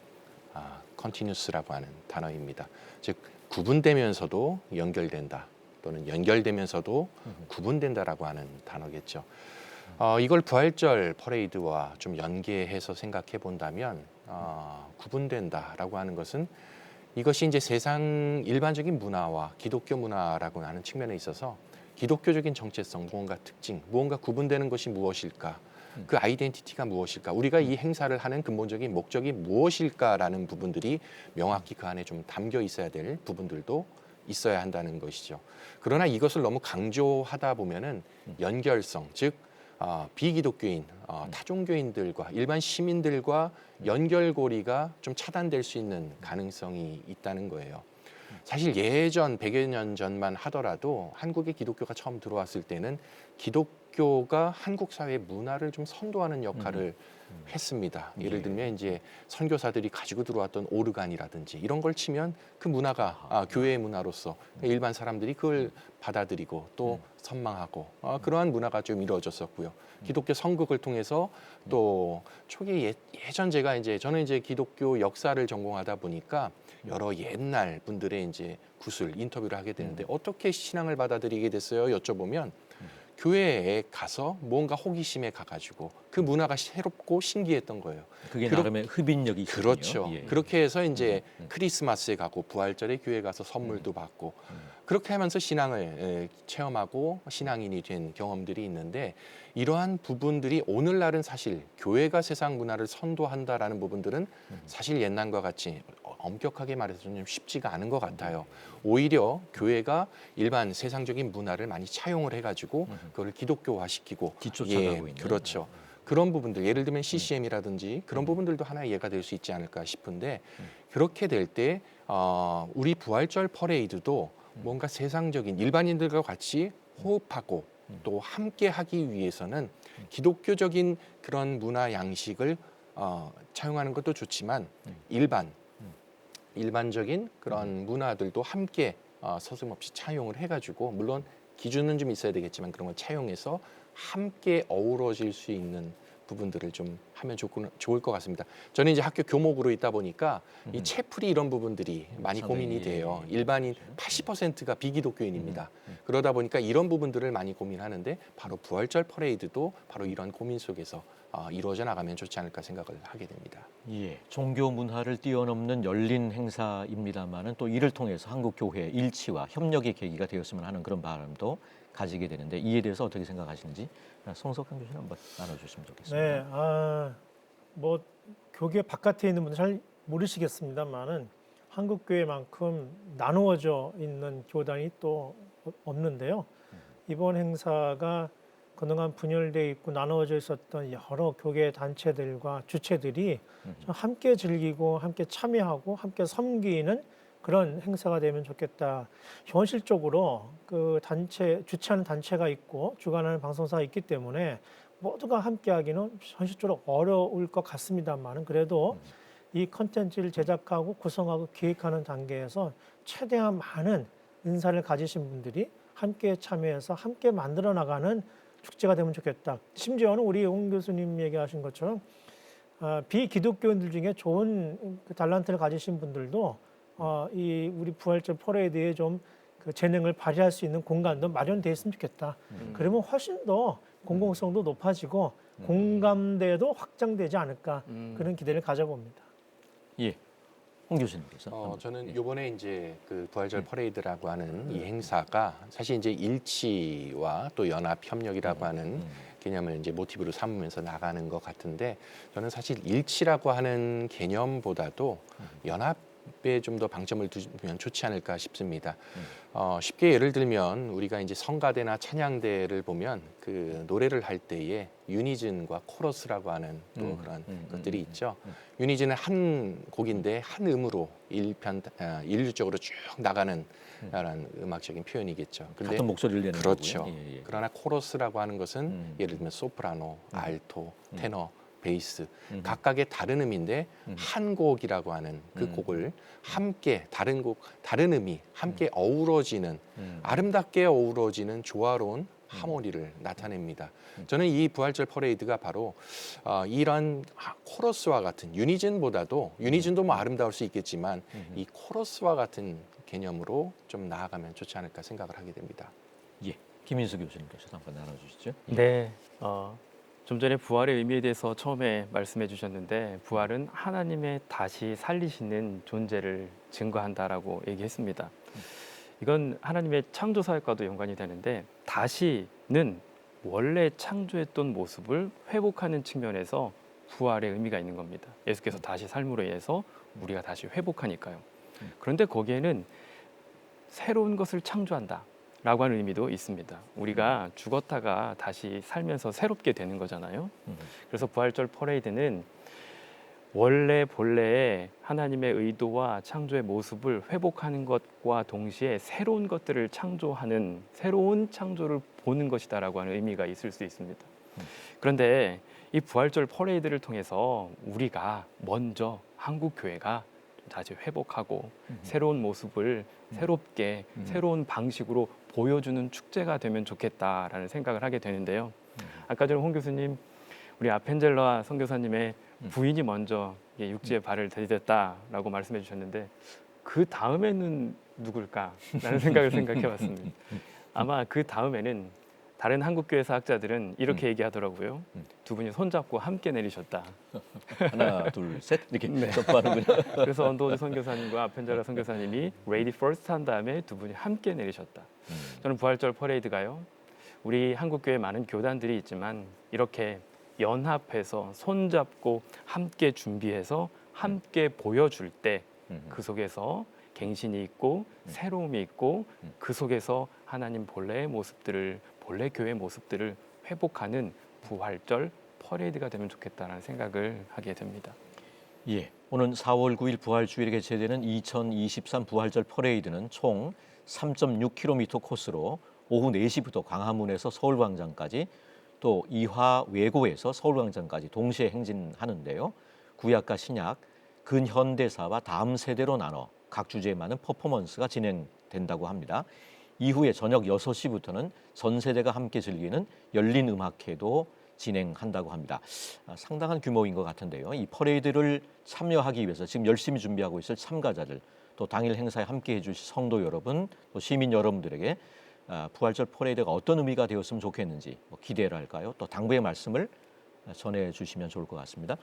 continuous라고 하는 단어입니다. 즉 구분되면서도 연결된다, 또는 연결되면서도 구분된다라고 하는 단어겠죠. 이걸 부활절 퍼레이드와 좀 연계해서 생각해 본다면 구분된다라고 하는 것은 이것이 이제 세상 일반적인 문화와 기독교 문화라고 하는 측면에 있어서 기독교적인 정체성, 무언가 특징, 무언가 구분되는 것이 무엇일까, 그 아이덴티티가 무엇일까, 우리가 이 행사를 하는 근본적인 목적이 무엇일까라는 부분들이 명확히 그 안에 좀 담겨 있어야 될 부분들도 있어야 한다는 것이죠. 그러나 이것을 너무 강조하다 보면은 연결성, 즉 비기독교인, 타종교인들과 일반 시민들과 연결고리가 좀 차단될 수 있는 가능성이 있다는 거예요. 사실 예전 100여 년 전만 하더라도 한국에 기독교가 처음 들어왔을 때는 기독교가 한국 사회 문화를 좀 선도하는 역할을 했습니다. 예를 들면 이제 선교사들이 가지고 들어왔던 오르간이라든지 이런 걸 치면 그 문화가 교회의 문화로서 일반 사람들이 그걸 받아들이고 또 선망하고 그러한 문화가 좀 이루어졌었고요. 기독교 성극을 통해서 또 초기 예전 저는 이제 기독교 역사를 전공하다 보니까 여러 옛날 분들의 이제 구술 인터뷰를 하게 되는데 어떻게 신앙을 받아들이게 됐어요? 여쭤보면 교회에 가서 뭔가 호기심에 가가지고 그 문화가 새롭고 신기했던 거예요. 그게 나름의 흡인력이 있거든요. 그렇죠. 예. 그렇게 해서 이제 크리스마스에 가고 부활절에 교회 가서 선물도 받고 그렇게 하면서 신앙을 체험하고 신앙인이 된 경험들이 있는데, 이러한 부분들이 오늘날은 사실 교회가 세상 문화를 선도한다라는 부분들은 사실 옛날과 같이 엄격하게 말해서 좀 쉽지가 않은 것 같아요. 오히려 교회가 일반 세상적인 문화를 많이 차용을 해가지고 그걸 기독교화시키고 뒤쫓아가고 있는. 그렇죠. 그런 부분들, 예를 들면 CCM이라든지 그런 부분들도 하나의 예가 될 수 있지 않을까 싶은데, 그렇게 될 때 우리 부활절 퍼레이드도 뭔가 세상적인 일반인들과 같이 호흡하고 또 함께 하기 위해서는 기독교적인 그런 문화 양식을 차용하는 것도 좋지만 일반적인 그런 문화들도 함께 서슴없이 차용을 해가지고, 물론 기준은 좀 있어야 되겠지만 그런 걸 차용해서 함께 어우러질 수 있는 부분들을 좀 하면 좋을 것 같습니다. 저는 이제 학교 교목으로 있다 보니까 이 채플이 이런 부분들이 많이 고민이 돼요. 일반인 80%가 비기독교인입니다. 그러다 보니까 이런 부분들을 많이 고민하는데, 바로 부활절 퍼레이드도 바로 이런 고민 속에서 이루어져 나가면 좋지 않을까 생각을 하게 됩니다. 예, 종교 문화를 뛰어넘는 열린 행사입니다만은 또 이를 통해서 한국 교회 일치와 협력의 계기가 되었으면 하는 그런 바람도 가지게 되는데, 이에 대해서 어떻게 생각하시는지 송석한 교수님 한번 나눠주시면 좋겠습니다. 네, 뭐 교계 바깥에 있는 분들 잘 모르시겠습니다만은 한국 교회만큼 나누어져 있는 교단이 또 없는데요. 이번 행사가 그동안 분열되어 있고 나누어져 있었던 여러 교계 단체들과 주체들이 좀 함께 즐기고 함께 참여하고 함께 섬기는 그런 행사가 되면 좋겠다. 현실적으로 그 단체 주최하는 단체가 있고 주관하는 방송사가 있기 때문에 모두가 함께하기는 현실적으로 어려울 것 같습니다만은 그래도 이 컨텐츠를 제작하고 구성하고 기획하는 단계에서 최대한 많은 인사를 가지신 분들이 함께 참여해서 함께 만들어 나가는 축제가 되면 좋겠다. 심지어는 우리 홍 교수님 얘기하신 것처럼 비기독교인들 중에 좋은 그 달란트를 가지신 분들도 이 우리 부활절 퍼레이드에 좀 그 재능을 발휘할 수 있는 공간도 마련되어 있으면 좋겠다. 그러면 훨씬 더 공공성도 높아지고 공감대도 확장되지 않을까 그런 기대를 가져봅니다. 예, 홍 교수님께서. 저는 이번에 이제 그 부활절 퍼레이드라고 하는 이 행사가 사실 이제 일치와 또 연합 협력이라고 하는 개념을 이제 모티브로 삼으면서 나가는 것 같은데 저는 사실 일치라고 하는 개념보다도 연합에 좀 더 방점을 두면 좋지 않을까 싶습니다. 쉽게 예를 들면 우리가 이제 성가대나 찬양대를 보면 그 노래를 할 때에 유니즌과 코러스라고 하는 또 그런 것들이 있죠. 유니즌은 한 곡인데 한 음으로 일률적으로 쭉 나가는 라는 음악적인 표현이겠죠. 근데 같은 목소리를 내는 그렇죠. 거고요. 예. 그러나 코러스라고 하는 것은 예를 들면 소프라노, 알토, 테너, 베이스 각각의 다른 음인데 한 곡이라고 하는 그 곡을 함께 다른 음이 함께 어우러지는 아름답게 어우러지는 조화로운 하모니를 나타냅니다. 저는 이 부활절 퍼레이드가 바로 이런 코러스와 같은 유니즌도 뭐 아름다울 수 있겠지만 이 코러스와 같은 개념으로 좀 나아가면 좋지 않을까 생각을 하게 됩니다. 예, 김인수 교수님께서 한번 나눠주시죠. 네, 좀 전에 부활의 의미에 대해서 처음에 말씀해 주셨는데 부활은 하나님의 다시 살리시는 존재를 증거한다라고 얘기했습니다. 이건 하나님의 창조 사역과도 연관이 되는데 다시는 원래 창조했던 모습을 회복하는 측면에서 부활의 의미가 있는 겁니다. 예수께서 다시 삶으로 인해서 우리가 다시 회복하니까요. 그런데 거기에는 새로운 것을 창조한다 라고 하는 의미도 있습니다. 우리가 죽었다가 다시 살면서 새롭게 되는 거잖아요. 그래서 부활절 퍼레이드는 원래 본래의 하나님의 의도와 창조의 모습을 회복하는 것과 동시에 새로운 것들을 창조하는 새로운 창조를 보는 것이다라고 하는 의미가 있을 수 있습니다. 그런데 이 부활절 퍼레이드를 통해서 우리가 먼저 한국 교회가 다시 회복하고 새로운 모습을 새롭게 새로운 방식으로 보여주는 축제가 되면 좋겠다라는 생각을 하게 되는데요. 아까 전에 홍 교수님 우리 아펜젤라 선교사님의 부인이 먼저 육지에 발을 들이댔다라고 말씀해 주셨는데 그 다음에는 누굴까라는 생각을 생각해봤습니다. 아마 그 다음에는 다른 한국교회사 학자들은 이렇게 얘기하더라고요. 두 분이 손잡고 함께 내리셨다. 하나, 둘, 셋 이렇게 네. 점프하는군요. 그래서 언더우드 선교사님과 아펜젤라 선교사님이 레이디 퍼스트 한 다음에 두 분이 함께 내리셨다. 저는 부활절 퍼레이드가요. 우리 한국교회 많은 교단들이 있지만 이렇게 연합해서 손잡고 함께 준비해서 함께 보여줄 때 그 속에서 갱신이 있고 새로움이 있고 그 속에서 하나님 본래의 모습들을 본래 교회의 모습들을 회복하는 부활절 퍼레이드가 되면 좋겠다는 생각을 하게 됩니다. 예, 오는 4월 9일 부활주일에 개최되는 2023 부활절 퍼레이드는 총 3.6km 코스로 오후 4시부터 광화문에서 서울광장까지 또 이화 외고에서 서울광장까지 동시에 행진하는데요. 구약과 신약, 근현대사와 다음 세대로 나눠 각 주제에 맞는 퍼포먼스가 진행된다고 합니다. 이후에 저녁 6시부터는 전 세대가 함께 즐기는 열린 음악회도 진행한다고 합니다. 상당한 규모인 것 같은데요. 이 퍼레이드를 참여하기 위해서 지금 열심히 준비하고 있을 참가자들, 또 당일 행사에 함께해 주실 성도 여러분, 또 시민 여러분들에게 부활절 퍼레이드가 어떤 의미가 되었으면 좋겠는지 기대를 할까요? 또 당부의 말씀을 전해 주시면 좋을 것 같습니다.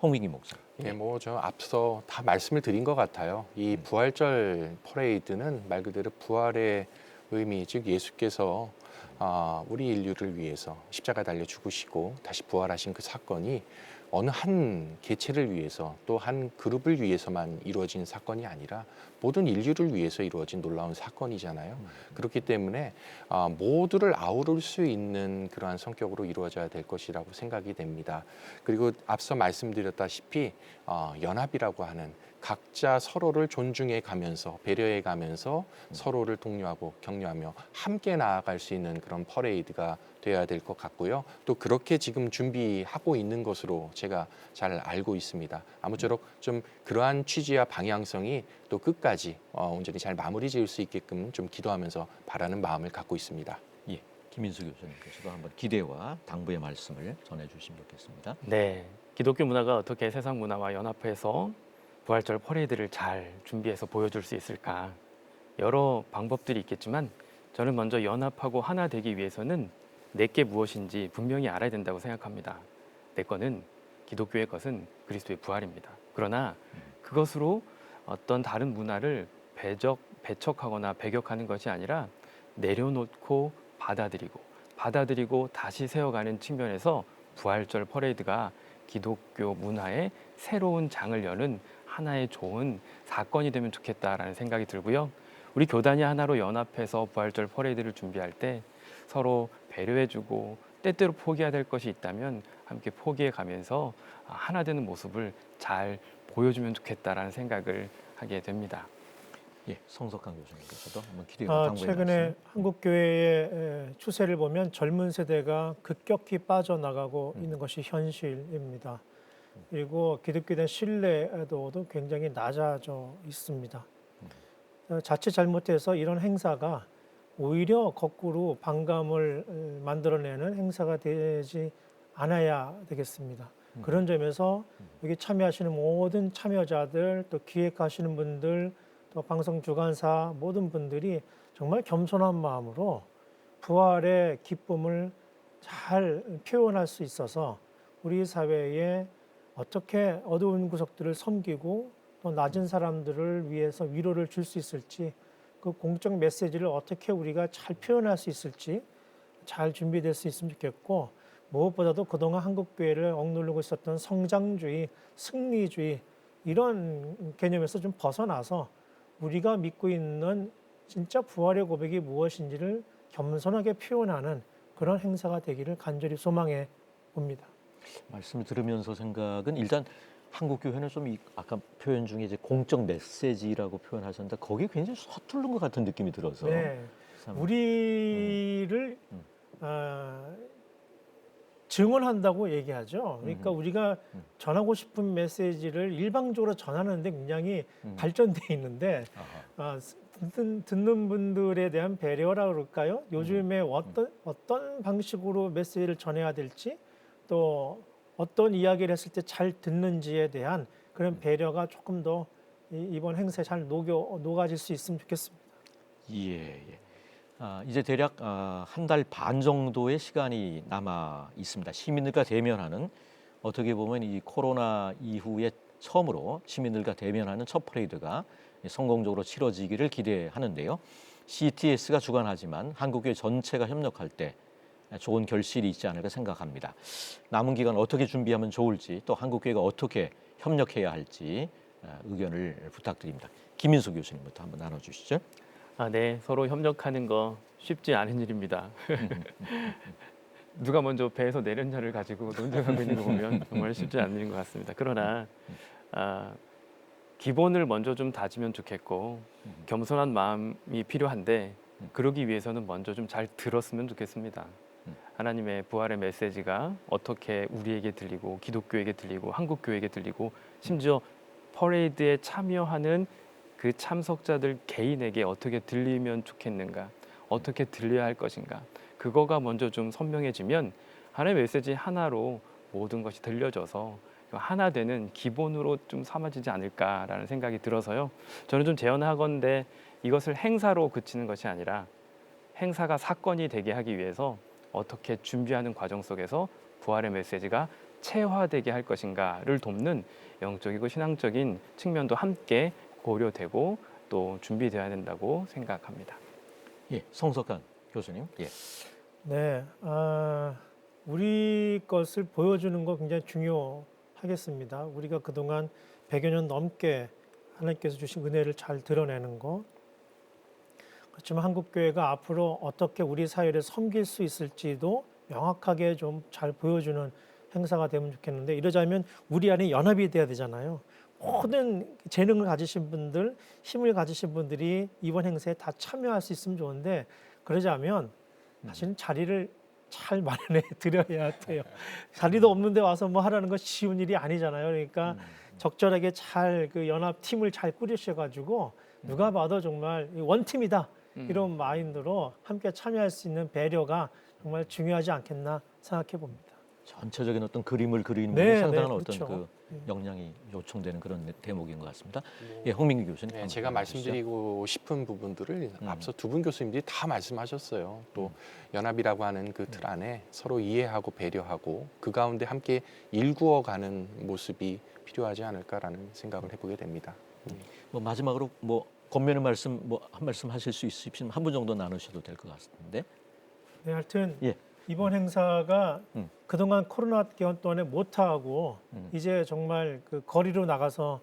홍민기 목사. 예, 뭐 저 앞서 다 말씀을 드린 것 같아요. 이 부활절 퍼레이드는 말 그대로 부활의 의미, 즉 예수께서 우리 인류를 위해서 십자가 달려 죽으시고 다시 부활하신 그 사건이 어느 한 개체를 위해서 또 한 그룹을 위해서만 이루어진 사건이 아니라 모든 인류를 위해서 이루어진 놀라운 사건이잖아요. 그렇기 때문에 모두를 아우를 수 있는 그러한 성격으로 이루어져야 될 것이라고 생각이 됩니다. 그리고 앞서 말씀드렸다시피 연합이라고 하는 각자 서로를 존중해 가면서 배려해 가면서 서로를 독려하고 격려하며 함께 나아갈 수 있는 그런 퍼레이드가 되어야 될 것 같고요. 또 그렇게 지금 준비하고 있는 것으로 제가 잘 알고 있습니다. 아무쪼록 좀 그러한 취지와 방향성이 또 끝까지 온전히 잘 마무리 지을 수 있게끔 좀 기도하면서 바라는 마음을 갖고 있습니다. 예, 김인수 교수님께서도 한번 기대와 당부의 말씀을 전해주시면 좋겠습니다. 네, 기독교 문화가 어떻게 세상 문화와 연합해서 부활절 퍼레이드를 잘 준비해서 보여줄 수 있을까? 여러 방법들이 있겠지만 저는 먼저 연합하고 하나 되기 위해서는 내게 무엇인지 분명히 알아야 된다고 생각합니다. 내 거는 기독교의 것은 그리스도의 부활입니다. 그러나 그것으로 어떤 다른 문화를 배척하거나 배격하는 것이 아니라 내려놓고 받아들이고 다시 세워가는 측면에서 부활절 퍼레이드가 기독교 문화의 새로운 장을 여는 하나의 좋은 사건이 되면 좋겠다라는 생각이 들고요. 우리 교단이 하나로 연합해서 부활절 퍼레이드를 준비할 때 서로 배려해주고 때때로 포기해야 될 것이 있다면 함께 포기해 가면서 하나 되는 모습을 잘 보여주면 좋겠다라는 생각을 하게 됩니다. 예, 성석강 교수님께서도 한번 기대와 당부의 최근에 말씀. 한국 교회의 추세를 보면 젊은 세대가 급격히 빠져나가고 있는 것이 현실입니다. 그리고 기독교에 대한 신뢰도도 굉장히 낮아져 있습니다. 자칫 잘못해서 이런 행사가 오히려 거꾸로 반감을 만들어내는 행사가 되지 않아야 되겠습니다. 그런 점에서 여기 참여하시는 모든 참여자들, 또 기획하시는 분들, 또 방송 주관사 모든 분들이 정말 겸손한 마음으로 부활의 기쁨을 잘 표현할 수 있어서 우리 사회에 어떻게 어두운 구석들을 섬기고 또 낮은 사람들을 위해서 위로를 줄 수 있을지, 그 공적 메시지를 어떻게 우리가 잘 표현할 수 있을지 잘 준비될 수 있으면 좋겠고, 무엇보다도 그동안 한국교회를 억누르고 있었던 성장주의, 승리주의 이런 개념에서 좀 벗어나서 우리가 믿고 있는 진짜 부활의 고백이 무엇인지를 겸손하게 표현하는 그런 행사가 되기를 간절히 소망해 봅니다. 말씀을 들으면서 생각은 일단 한국 교회는 좀 아까 표현 중에 이제 공적 메시지라고 표현하셨는데 거기에 굉장히 서투른 것 같은 느낌이 들어서 네, 우리를 증언한다고 얘기하죠. 그러니까 우리가 전하고 싶은 메시지를 일방적으로 전하는데 굉장히 발전돼 있는데 듣는 분들에 대한 배려라 그럴까요? 요즘에 어떤 방식으로 메시지를 전해야 될지, 또 어떤 이야기를 했을 때 잘 듣는지에 대한 그런 배려가 조금 더 이번 행사에 잘 녹아질 수 있으면 좋겠습니다. 예. 이제 대략 한 달 반 정도의 시간이 남아 있습니다. 시민들과 대면하는, 어떻게 보면 이 코로나 이후에 처음으로 시민들과 대면하는 첫 퍼레이드가 성공적으로 치러지기를 기대하는데요. CTS가 주관하지만 한국교회 전체가 협력할 때 좋은 결실이 있지 않을까 생각합니다. 남은 기간 어떻게 준비하면 좋을지, 또 한국교회가 어떻게 협력해야 할지 의견을 부탁드립니다. 김인수 교수님부터 한번 나눠주시죠. 네, 서로 협력하는 거 쉽지 않은 일입니다. 누가 먼저 배에서 내렸냐를 가지고 논쟁하고 있는 거 보면 정말 쉽지 않은 일인 것 같습니다. 그러나 기본을 먼저 좀 다지면 좋겠고, 겸손한 마음이 필요한데 그러기 위해서는 먼저 좀 잘 들었으면 좋겠습니다. 하나님의 부활의 메시지가 어떻게 우리에게 들리고, 기독교에게 들리고, 한국교회에게 들리고, 심지어 퍼레이드에 참여하는 그 참석자들 개인에게 어떻게 들리면 좋겠는가, 어떻게 들려야 할 것인가, 그거가 먼저 좀 선명해지면 하나님의 메시지 하나로 모든 것이 들려져서 하나 되는 기본으로 좀 삼아지지 않을까라는 생각이 들어서요. 저는 좀 제언하건대 이것을 행사로 그치는 것이 아니라 행사가 사건이 되게 하기 위해서 어떻게 준비하는 과정 속에서 부활의 메시지가 체화되게 할 것인가를 돕는 영적이고 신앙적인 측면도 함께 고려되고 또 준비되어야 된다고 생각합니다. 예, 성석강 교수님. 예. 네, 우리 것을 보여주는 거 굉장히 하겠습니다. 우리가 그동안 100여 년 넘게 하나님께서 주신 은혜를 잘 드러내는 거, 그렇지만 한국교회가 앞으로 어떻게 우리 사회를 섬길 수 있을지도 명확하게 좀 잘 보여주는 행사가 되면 좋겠는데, 이러자면 우리 안에 연합이 돼야 되잖아요. 모든 재능을 가지신 분들, 힘을 가지신 분들이 이번 행사에 다 참여할 수 있으면 좋은데, 그러자면 사실은 자리를 잘 마련해 드려야 돼요. 자리도 없는데 와서 뭐 하라는 건 쉬운 일이 아니잖아요. 그러니까 적절하게 잘 그 연합 팀을 잘 꾸리셔가지고 누가 봐도 정말 원팀이다 이런 마인드로 함께 참여할 수 있는 배려가 정말 중요하지 않겠나 생각해 봅니다. 전체적인 어떤 그림을 그리는 네, 데 상당한 네, 어떤 그렇죠. 그 역량이 요청되는 그런 대목인 것 같습니다. 예, 홍민기 교수님. 네, 한번 제가 말씀해 주시죠. 말씀드리고 싶은 부분들을 앞서 두 분 교수님들이 다 말씀하셨어요. 또 연합이라고 하는 그 틀 안에 서로 이해하고 배려하고 그 가운데 함께 일구어가는 모습이 필요하지 않을까라는 생각을 해보게 됩니다. 뭐 마지막으로 뭐 권면의 말씀 뭐 한 말씀 하실 수 있으시면 한 분 정도 나누셔도 될 것 같은데. 네, 하여튼 예. 이번 행사가 음. 그동안 코로나 기간 동안에 못하고 이제 정말 그 거리로 나가서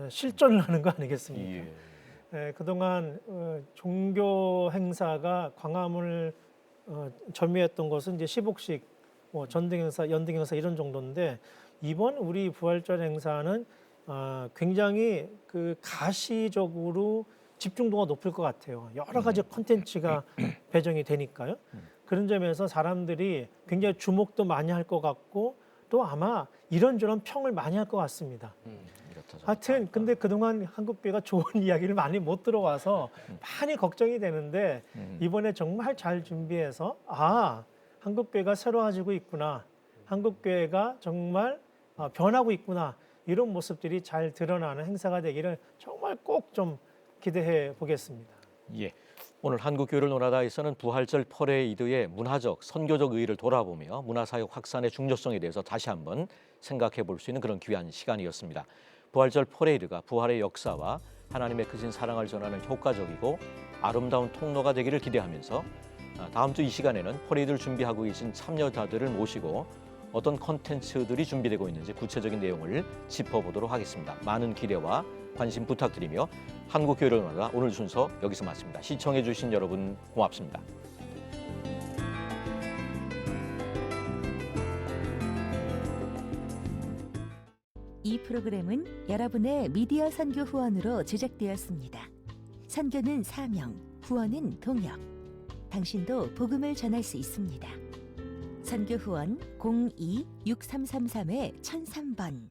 실전을 하는 거 아니겠습니까? 예. 그동안 종교 행사가 광화문을 점유했던 것은 이제 시복식, 뭐 전등 행사, 연등 행사 이런 정도인데, 이번 우리 부활절 행사는 굉장히 그 가시적으로 집중도가 높을 것 같아요. 여러 가지 콘텐츠가 배정이 되니까요. 그런 점에서 사람들이 굉장히 주목도 많이 할 것 같고, 또 아마 이런저런 평을 많이 할 것 같습니다. 하여튼 근데 그동안 한국교회가 좋은 이야기를 많이 못 들어와서 많이 걱정이 되는데, 이번에 정말 잘 준비해서 한국교회가 새로워지고 있구나, 한국교회가 정말 변하고 있구나, 이런 모습들이 잘 드러나는 행사가 되기를 정말 꼭 좀 기대해 보겠습니다. 예. 오늘 한국교회를 논하다에서는 부활절 퍼레이드의 문화적, 선교적 의의를 돌아보며 문화사역 확산의 중요성에 대해서 다시 한번 생각해 볼 수 있는 그런 귀한 시간이었습니다. 부활절 퍼레이드가 부활의 역사와 하나님의 크신 사랑을 전하는 효과적이고 아름다운 통로가 되기를 기대하면서 다음 주 이 시간에는 퍼레이드를 준비하고 계신 참여자들을 모시고 어떤 콘텐츠들이 준비되고 있는지 구체적인 내용을 짚어보도록 하겠습니다. 많은 기대와 관심 부탁드리며 한국교회를 논하다 오늘 순서 여기서 마칩니다. 시청해 주신 여러분 고맙습니다. 이 프로그램은 여러분의 미디어 선교 후원으로 제작되었습니다. 선교는 사명, 후원은 동역. 당신도 복음을 전할 수 있습니다. 선교 후원 02-6333-1003번